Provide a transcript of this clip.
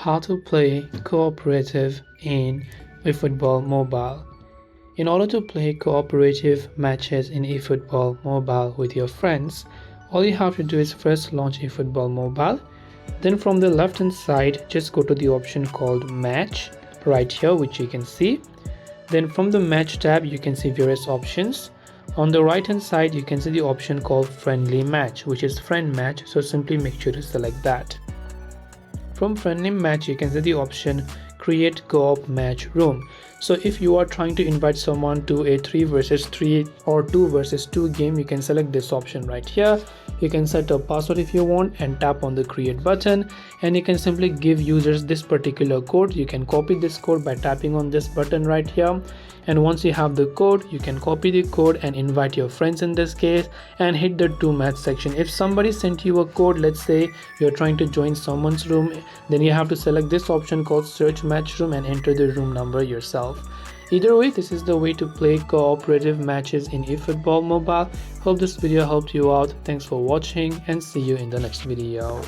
How to play cooperative in eFootball Mobile. In order to play cooperative matches in eFootball Mobile with your friends, all you have to do is first launch eFootball Mobile. Then from the left hand side, just go to the option called Match right here, which you can see. Then from the Match tab, you can see various options. On the right hand side, you can see the option called Friendly Match, which is Friend Match, so simply make sure to select that. From Friendly Match, you can see the option Create Co-op Match Room. So if you are trying to invite someone to a 3 versus 3 or 2 versus 2 game, you can select this option right here. You can set a password if you want and tap on the create button, and you can simply give users this particular code. You can copy this code by tapping on this button right here, and once you have the code, you can copy the code and invite your friends in this case and hit the to match section. If somebody sent you a code, let's say you're trying to join someone's room, then you have to select this option called search match room and enter the room number yourself. Either way, this is the way to play cooperative matches in eFootball Mobile. Hope this video helped you out. Thanks for watching and see you in the next video.